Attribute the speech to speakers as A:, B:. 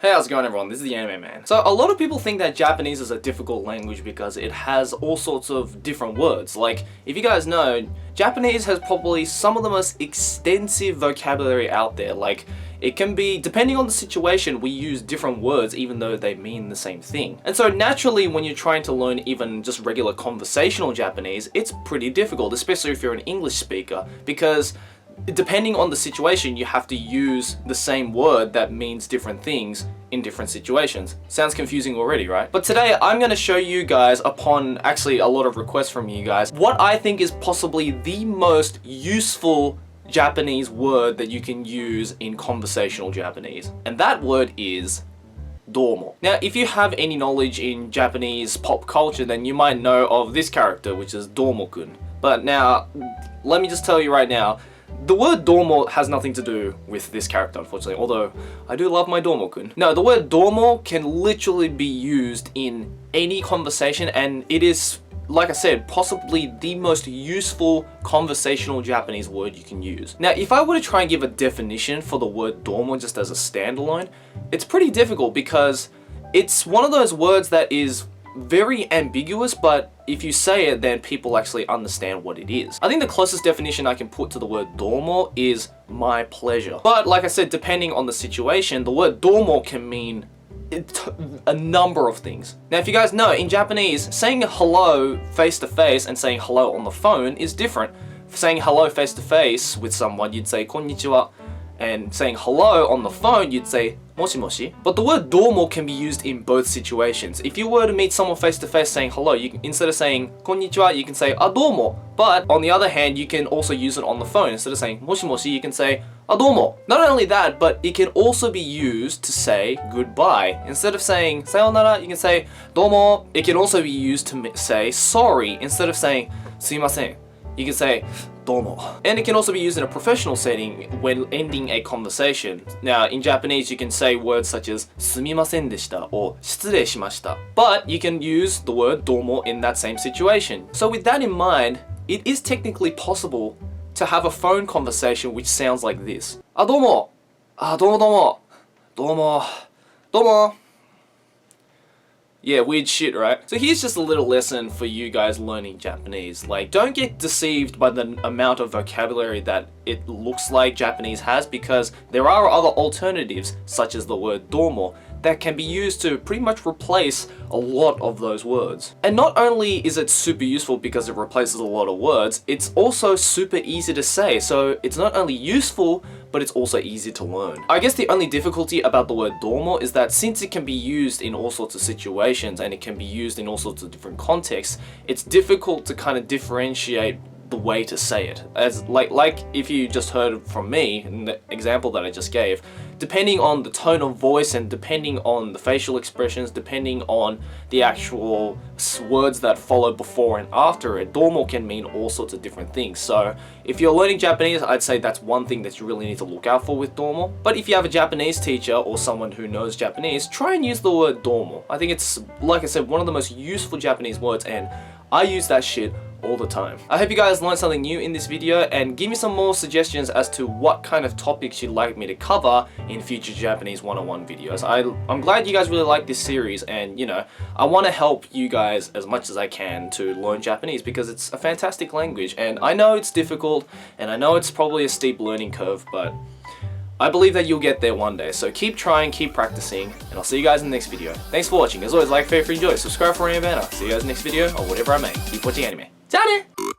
A: Hey, how's it going everyone? This is the Anime Man. So a lot of people think that Japanese is a difficult language because it has all sorts of different words. Like, if you guys know, Japanese has probably some of the most extensive vocabulary out there. Like, it can be, depending on the situation, we use different words even though they mean the same thing. And so naturally, when you're trying to learn even just regular conversational Japanese, it's pretty difficult, especially if you're an English speaker, because depending on the situation, you have to use the same word that means different things in different situations. Sounds confusing already, right? But today I'm going to show you guys, upon actually a lot of requests from you guys, what I think is possibly the most useful Japanese word that you can use in conversational Japanese. And that word is domo. Now, if you have any knowledge in Japanese pop culture, then you might know of this character, which is Domo-kun. But now, let me just tell you right now, the word domo has nothing to do with this character, unfortunately, although I do love my Domo-kun. No, the word domo can literally be used in any conversation, and it is, like I said, possibly the most useful conversational Japanese word you can use. Now, if I were to try and give a definition for the word domo just as a standalone, it's pretty difficult because it's one of those words that is very ambiguous, but if you say it, then people actually understand what it is. I think the closest definition I can put to the word domo is my pleasure. But like I said, depending on the situation, the word domo can mean a number of things. Now, if you guys know, in Japanese, saying hello face to face and saying hello on the phone is different. Saying hello face to face with someone, you'd say konnichiwa, and saying hello on the phone, you'd say moshi moshi. But the word domo can be used in both situations. If you were to meet someone face to face saying hello, you can, instead of saying konnichiwa, you can say domo. But on the other hand, you can also use it on the phone. Instead of saying moshi moshi, you can say domo. Not only that, but it can also be used to say goodbye. Instead of saying sayonara, you can say domo. It can also be used to say sorry. Instead of saying sumimasen, you can say domo. And it can also be used in a professional setting when ending a conversation. Now, in Japanese, you can say words such as sumimasen deshita or shitsurei shimashita. But you can use the word domo in that same situation. So with that in mind, it is technically possible to have a phone conversation which sounds like this. Domo. Domo domo. Domo. Domo. Yeah, weird shit, right? So here's just a little lesson for you guys learning Japanese. Like, don't get deceived by the amount of vocabulary that it looks like Japanese has, because there are other alternatives, such as the word domo, that can be used to pretty much replace a lot of those words. And not only is it super useful because it replaces a lot of words, it's also super easy to say. So it's not only useful, but it's also easy to learn. I guess the only difficulty about the word domo is that since it can be used in all sorts of situations and it can be used in all sorts of different contexts, it's difficult to kind of differentiate the way to say it. As like if you just heard from me in the example that I just gave, depending on the tone of voice and depending on the facial expressions, depending on the actual words that follow before and after it, domo can mean all sorts of different things. So if you're learning Japanese, I'd say that's one thing that you really need to look out for with domo. But if you have a Japanese teacher or someone who knows Japanese, try and use the word domo. I think it's, like I said, one of the most useful Japanese words, and I use that shit all the time. I hope you guys learned something new in this video, and give me some more suggestions as to what kind of topics you'd like me to cover in future Japanese 101 videos. I'm glad you guys really like this series, and you know, I want to help you guys as much as I can to learn Japanese because it's a fantastic language, and I know it's difficult and I know it's probably a steep learning curve, but I believe that you'll get there one day. So keep trying, keep practicing, and I'll see you guys in the next video. Thanks for watching. As always, like, favorite, enjoy, subscribe for Anime Banner. See you guys in the next video or whatever I make. Keep watching anime. じゃあね